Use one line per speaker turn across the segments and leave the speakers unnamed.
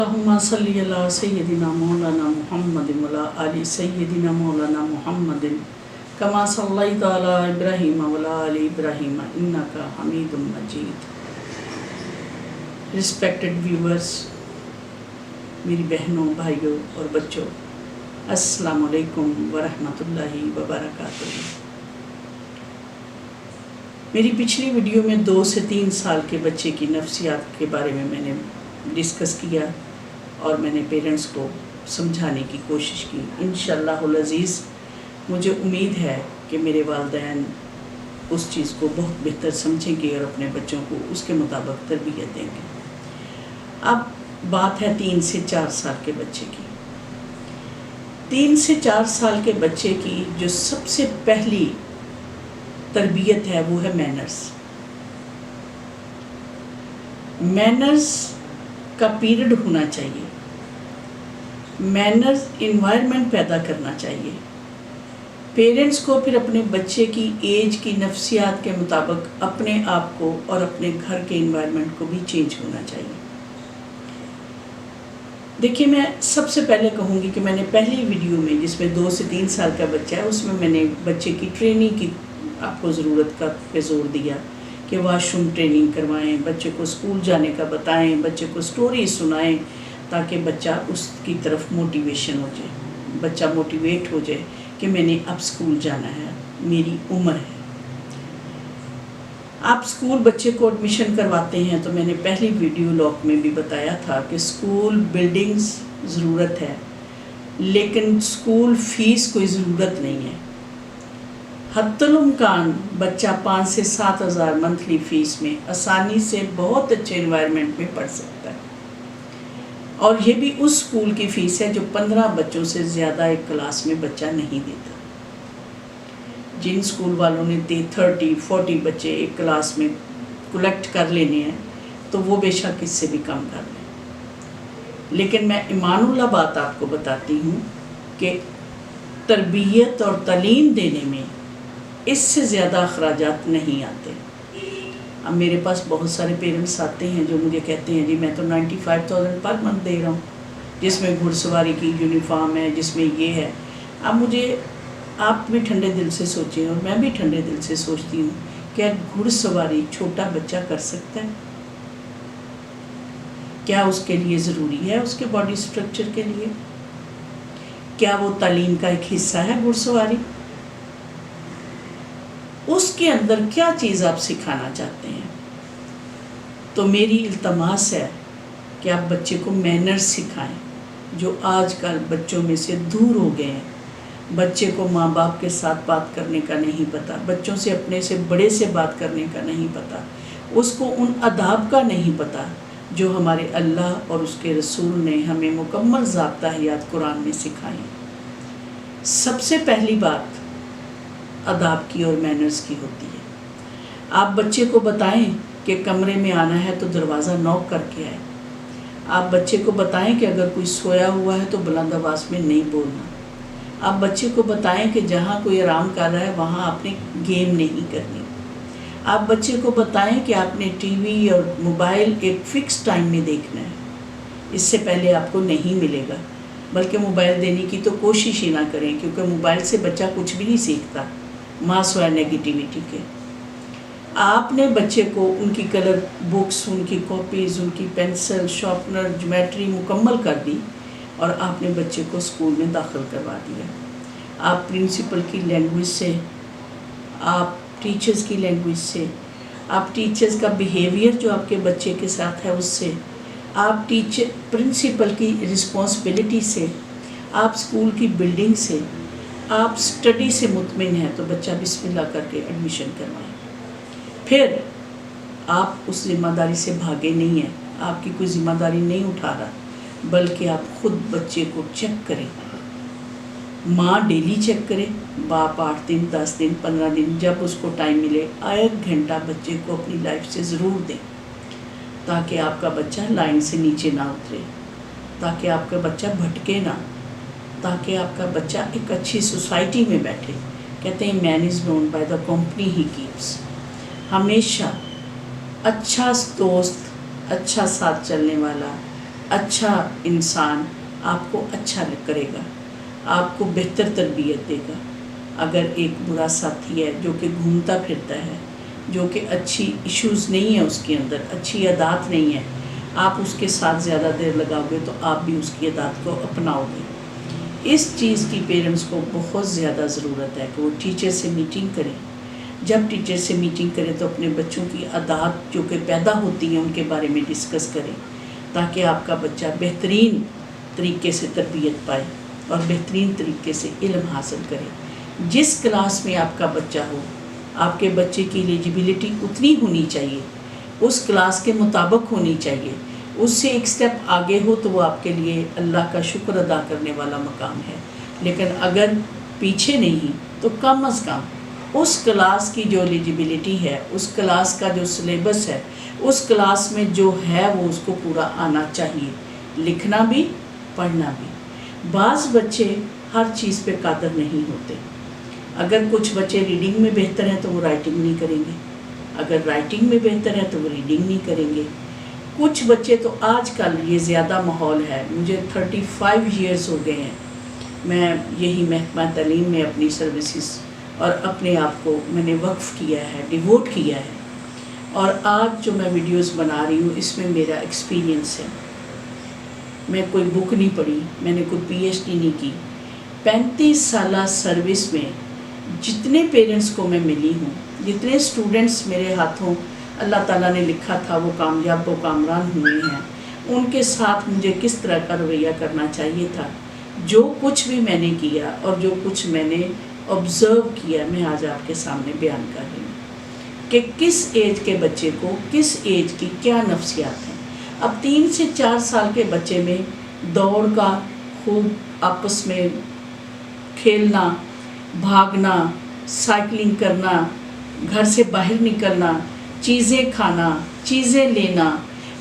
اللهم صل على سيدنا مولانا محمد وعلى آل سيدنا مولانا محمد كما صليت على إبراهيم وعلى آل إبراهيم إنك حميد مجيد. Respected viewers, میری بہنوں بھائیوں اور بچوں، السلام علیکم ورحمۃ وبرکاتہ. میری پچھلی ویڈیو میں 2 سے 3 سال کے بچے کی نفسیات کے بارے میں نے ڈسکس کیا اور میں نے پیرنٹس کو سمجھانے کی کوشش کی. انشاءاللہ العزیز مجھے امید ہے کہ میرے والدین اس چیز کو بہت بہتر سمجھیں گے اور اپنے بچوں کو اس کے مطابق تربیت دیں گے. اب بات ہے 3 سے 4 سال کے بچے کی. 3 سے 4 سال کے بچے کی جو سب سے پہلی تربیت ہے وہ ہے مینرز. مینرز کا پیریڈ ہونا چاہیے. مینرز انوائرمنٹ پیدا کرنا چاہیے. پیرنٹس کو پھر اپنے بچے کی ایج کی نفسیات کے مطابق اپنے آپ کو اور اپنے گھر کے انوائرمنٹ کو بھی چینج ہونا چاہیے. دیکھیے، میں سب سے پہلے کہوں گی کہ میں نے پہلی ویڈیو میں جس میں 2 سے 3 سال کا بچہ ہے اس میں نے بچے کی ٹریننگ کی آپ کو ضرورت کا پہ زور دیا کہ واش روم ٹریننگ کروائیں، بچے کو اسکول جانے کا بتائیں، بچے کو سٹوری سنائیں تاکہ بچہ اس کی طرف موٹیویشن ہو جائے، بچہ موٹیویٹ ہو جائے کہ میں نے اب اسکول جانا ہے، میری عمر ہے. آپ اسکول بچے کو ایڈمیشن کرواتے ہیں تو میں نے پہلی ویڈیو لاگ میں بھی بتایا تھا کہ اسکول بلڈنگز ضرورت ہے لیکن اسکول فیس کوئی ضرورت نہیں ہے. حتی الامکان بچہ 5 سے 7 ہزار منتھلی فیس میں آسانی سے بہت اچھے انوائرمنٹ میں پڑھ سکتا ہے. اور یہ بھی اس اسکول کی فیس ہے جو 15 بچوں سے زیادہ ایک کلاس میں بچہ نہیں دیتا. جن اسکول والوں نے 30-40 بچے ایک کلاس میں کلیکٹ کر لینے ہیں تو وہ بے شک اس سے بھی کم کر لیں. لیکن میں ایمان اللہ بات آپ کو بتاتی ہوں کہ تربیت اور تعلیم دینے میں اس سے زیادہ اخراجات نہیں آتے. اب میرے پاس بہت سارے پیرنٹس آتے ہیں جو مجھے کہتے ہیں جی میں تو 95,000 پر منتھ دے رہا ہوں، جس میں گھڑ سواری کی یونیفارم ہے، جس میں یہ ہے. اب مجھے آپ بھی ٹھنڈے دل سے سوچیں اور میں بھی ٹھنڈے دل سے سوچتی ہوں کیا گھڑ سواری چھوٹا بچہ کر سکتا ہے؟ کیا اس کے لیے ضروری ہے اس کے باڈی سٹرکچر کے لیے؟ کیا وہ تعلیم کا ایک حصہ ہے گھڑ سواری؟ اس کے اندر کیا چیز آپ سکھانا چاہتے ہیں؟ تو میری التماس ہے کہ آپ بچے کو مینرز سکھائیں جو آج کل بچوں میں سے دور ہو گئے ہیں. بچے کو ماں باپ کے ساتھ بات کرنے کا نہیں پتہ، بچوں سے اپنے سے بڑے سے بات کرنے کا نہیں پتہ، اس کو ان آداب کا نہیں پتہ جو ہمارے اللہ اور اس کے رسول نے ہمیں مکمل ضابطہ حیات قرآن میں سکھائیں. سب سے پہلی بات آداب کی اور مینرز کی ہوتی ہے. آپ بچے کو بتائیں کہ کمرے میں آنا ہے تو دروازہ نوک کر کے آئے. آپ بچے کو بتائیں کہ اگر کوئی سویا ہوا ہے تو بلند آواز میں نہیں بولنا. آپ بچے کو بتائیں کہ جہاں کوئی آرام کر رہا ہے وہاں آپ نے گیم نہیں کرنی. آپ بچے کو بتائیں کہ آپ نے ٹی وی اور موبائل ایک فکس ٹائم میں دیکھنا ہے، اس سے پہلے آپ کو نہیں ملے گا. بلکہ موبائل دینے کی تو کوشش ہی نہ کریں کیونکہ موبائل سے بچہ کچھ بھی نہیں سیکھتا ماں سوائے نیگیٹیوٹی کے. آپ نے بچے کو ان کی کلر بکس، ان کی کاپیز، ان کی پینسل، شارپنر، جیومیٹری مکمل کر دی اور آپ نے بچے کو اسکول میں داخل کروا دیا. آپ پرنسپل کی لینگویج سے، آپ ٹیچرز کی لینگویج سے، آپ ٹیچرز کا بیہیویئر جو آپ کے بچے کے ساتھ ہے اس سے، آپ پرنسپل کی رسپانسبلٹی سے، آپ اسکول کی بلڈنگ سے، آپ اسٹڈی سے مطمئن ہیں تو بچہ بسم اللہ کر کے ایڈمیشن کروائیں. پھر آپ اس ذمہ داری سے بھاگے نہیں ہیں، آپ کی کوئی ذمہ داری نہیں اٹھا رہا، بلکہ آپ خود بچے کو چیک کریں. ماں ڈیلی چیک کرے، باپ 8 دن 10 دن 15 دن جب اس کو ٹائم ملے 1 گھنٹہ بچے کو اپنی لائف سے ضرور دیں تاکہ آپ کا بچہ لائن سے نیچے نہ اترے، تاکہ آپ کا بچہ بھٹکے نہ، تاکہ آپ کا بچہ ایک اچھی سوسائٹی میں بیٹھے. کہتے ہیں man is known by the company he keeps. ہمیشہ اچھا دوست، اچھا ساتھ چلنے والا، اچھا انسان آپ کو اچھا کرے گا، آپ کو بہتر تربیت دے گا۔ اگر ایک برا ساتھی ہے جو کہ گھومتا پھرتا ہے، جو کہ اچھی ایشوز نہیں ہے، اس کے اندر اچھی عادات نہیں ہے، آپ اس کے ساتھ زیادہ دیر لگاؤ گے تو آپ بھی اس کی عادات کو اپناؤ گے۔ اس چیز کی پیرنٹس کو بہت زیادہ ضرورت ہے کہ وہ ٹیچر سے میٹنگ کریں۔ جب ٹیچر سے میٹنگ کریں تو اپنے بچوں کی عادات جو کہ پیدا ہوتی ہیں ان کے بارے میں ڈسکس کریں، تاکہ آپ کا بچہ بہترین طریقے سے تربیت پائے اور بہترین طریقے سے علم حاصل کرے۔ جس کلاس میں آپ کا بچہ ہو، آپ کے بچے کی ایلیجبلٹی اتنی ہونی چاہیے، اس کلاس کے مطابق ہونی چاہیے۔ اس سے ایک سٹیپ آگے ہو تو وہ آپ کے لیے اللہ کا شکر ادا کرنے والا مقام ہے، لیکن اگر پیچھے نہیں تو کم از کم اس کلاس کی جو ایلیجبلٹی ہے، اس کلاس کا جو سلیبس ہے، اس کلاس میں جو ہے وہ اس کو پورا آنا چاہیے، لکھنا بھی پڑھنا بھی۔ بعض بچے ہر چیز پہ قادر نہیں ہوتے۔ اگر کچھ بچے ریڈنگ میں بہتر ہیں تو وہ رائٹنگ نہیں کریں گے، اگر رائٹنگ میں بہتر ہے تو وہ ریڈنگ نہیں کریں گے۔ کچھ بچے تو آج کل یہ زیادہ ماحول ہے، مجھے 35 ایئرز ہو گئے ہیں، میں یہی محکمہ تعلیم میں اپنی سروسز اور اپنے آپ کو میں نے وقف کیا ہے، ڈیووٹ کیا ہے، اور آج جو میں ویڈیوز بنا رہی ہوں اس میں میرا ایکسپیرینس ہے۔ میں کوئی بک نہیں پڑھی، میں نے کوئی پی ایچ ڈی نہیں کی۔ 35 سالہ سروس میں جتنے پیرنٹس کو میں ملی ہوں، جتنے اسٹوڈنٹس میرے ہاتھوں اللہ تعالیٰ نے لکھا تھا وہ کامیاب و کامران ہوئے ہیں، ان کے ساتھ مجھے کس طرح کا رویہ کرنا چاہیے تھا، جو کچھ بھی میں نے کیا اور جو کچھ میں نے آبزرو کیا، میں آج آپ کے سامنے بیان کر رہی ہوں کہ کس ایج کے بچے کو کس ایج کی کیا نفسیات ہیں۔ اب 3 سے 4 سال کے بچے میں دوڑ کا خوب آپس میں کھیلنا، بھاگنا، سائیکلنگ کرنا، گھر سے باہر نکلنا، چیزیں کھانا، چیزیں لینا،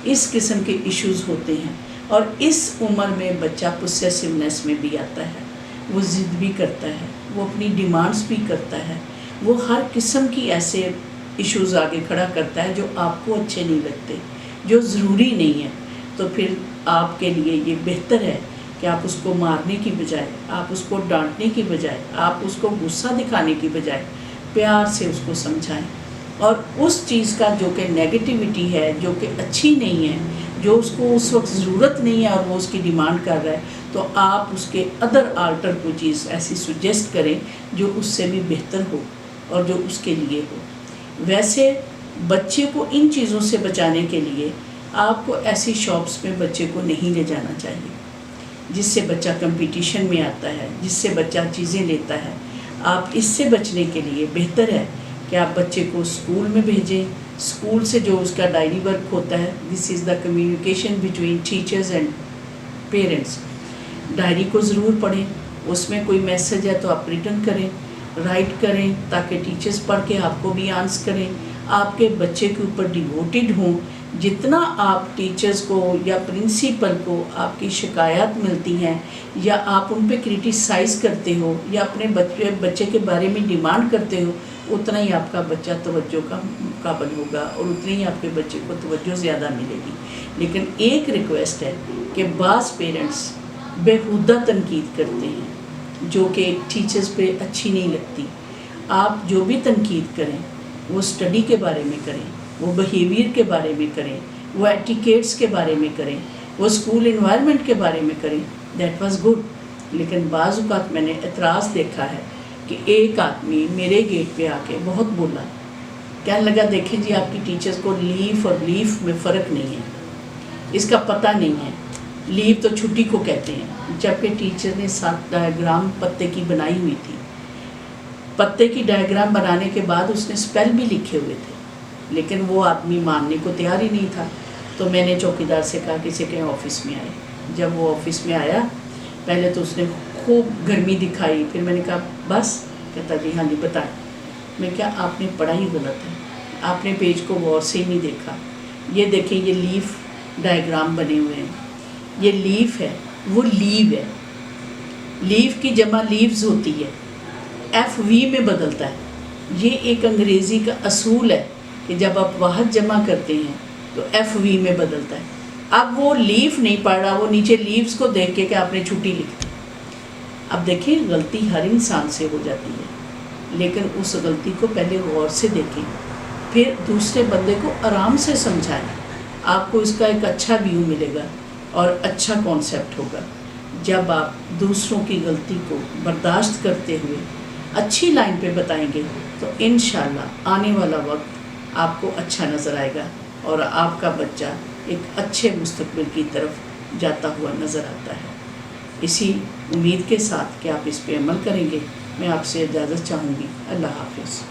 اس قسم کے ایشوز ہوتے ہیں، اور اس عمر میں بچہ پوسیسونیس میں بھی آتا ہے، وہ ضد بھی کرتا ہے، وہ اپنی ڈیمانڈس بھی کرتا ہے، وہ ہر قسم کی ایسے ایشوز آگے کھڑا کرتا ہے جو آپ کو اچھے نہیں لگتے، جو ضروری نہیں ہے۔ تو پھر آپ کے لیے یہ بہتر ہے کہ آپ اس کو مارنے کی بجائے، آپ اس کو ڈانٹنے کی بجائے، آپ اس کو غصہ دکھانے کی بجائے پیار سے اس کو سمجھائیں، اور اس چیز کا جو کہ نیگیٹیوٹی ہے، جو کہ اچھی نہیں ہے، جو اس کو اس وقت ضرورت نہیں ہے اور وہ اس کی ڈیمانڈ کر رہا ہے، تو آپ اس کے ادر آلٹر کوئی چیز ایسی سجیسٹ کریں جو اس سے بھی بہتر ہو اور جو اس کے لیے ہو۔ ویسے بچے کو ان چیزوں سے بچانے کے لیے آپ کو ایسی شاپس میں بچے کو نہیں لے جانا چاہیے جس سے بچہ کمپٹیشن میں آتا ہے، جس سے بچہ چیزیں لیتا ہے۔ آپ اس سے بچنے کے لیے بہتر ہے کہ آپ بچے کو اسکول میں بھیجیں، اسکول سے جو اس کا ڈائری ورک ہوتا ہے، this is the communication between teachers and parents, diary کو ضرور پڑھیں، اس میں کوئی میسج ہے تو آپ ریٹرن کریں، رائٹ کریں، تاکہ ٹیچرز پڑھ کے آپ کو بھی آنسر کریں، آپ کے بچے کے اوپر ڈیووٹڈ ہوں۔ جتنا آپ ٹیچرز کو یا پرنسپل کو آپ کی شکایات ملتی ہیں یا آپ ان پہ کرٹیسائز کرتے ہو یا اپنے بچے کے بارے میں ڈیمانڈ کرتے ہو، اتنا ہی آپ کا بچہ توجہ کا قابل ہوگا اور اتنی ہی آپ کے بچے کو توجہ زیادہ ملے گی۔ لیکن ایک ریکویسٹ ہے کہ بعض پیرنٹس بیہودہ تنقید کرتے ہیں جو کہ ٹیچرز پہ اچھی نہیں لگتی۔ آپ جو بھی تنقید کریں وہ اسٹڈی کے بارے میں کریں، وہ بیہیویئر کے بارے میں کریں، وہ ایٹیکیٹس کے بارے میں کریں، وہ اسکول انوائرمنٹ کے بارے میں کریں، دیٹ واز گڈ۔ لیکن بعض اوقات میں نے اعتراض دیکھا ہے کہ ایک آدمی میرے گیٹ پہ آ کے بہت بولا، کہنے لگا دیکھیں جی آپ کی ٹیچرز کو لیف اور لیف میں فرق نہیں ہے، اس کا پتہ نہیں ہے، لیو تو چھٹی کو کہتے ہیں، جبکہ ٹیچر نے 7 ڈائیگرام پتے کی بنائی ہوئی تھی۔ پتے کی ڈائیگرام بنانے کے بعد اس نے اسپیل بھی لکھے ہوئے تھے، لیکن وہ آدمی ماننے کو تیار ہی نہیں تھا۔ تو میں نے چوکیدار سے کہا کسی کے آفس میں آئے۔ جب وہ آفس میں آیا پہلے تو اس نے خوب گرمی دکھائی، پھر میں نے کہا بس، کہتا جی ہاں جی بتائیں۔ میں کیا آپ نے پڑھا ہی غلط ہے، آپ نے پیج کو غور سے ہی نہیں دیکھا۔ یہ دیکھیں یہ لیف ڈائیگرام بنے ہوئے ہیں، یہ لیف ہے، وہ لیو ہے، لیف کی جمع لیوز ہوتی ہے، ایف وی میں بدلتا ہے۔ یہ ایک انگریزی کا اصول ہے کہ جب آپ واحد جمع کرتے ہیں تو ایف وی میں بدلتا ہے۔ اب وہ لیف نہیں پڑھ رہا، وہ نیچے لیوز کو دیکھ کے کہ آپ نے چھٹی لکھ دی۔ اب دیکھیں غلطی ہر انسان سے ہو جاتی ہے، لیکن اس غلطی کو پہلے غور سے دیکھیں، پھر دوسرے بندے کو آرام سے سمجھائیں۔ آپ کو اس کا ایک اچھا ویو ملے گا اور اچھا کانسیپٹ ہوگا جب آپ دوسروں کی غلطی کو برداشت کرتے ہوئے اچھی لائن پہ بتائیں گے، تو انشاءاللہ آنے والا وقت آپ کو اچھا نظر آئے گا اور آپ کا بچہ ایک اچھے مستقبل کی طرف جاتا ہوا نظر آتا ہے۔ اسی امید کے ساتھ کہ آپ اس پہ عمل کریں گے، میں آپ سے اجازت چاہوں گی۔ اللہ حافظ۔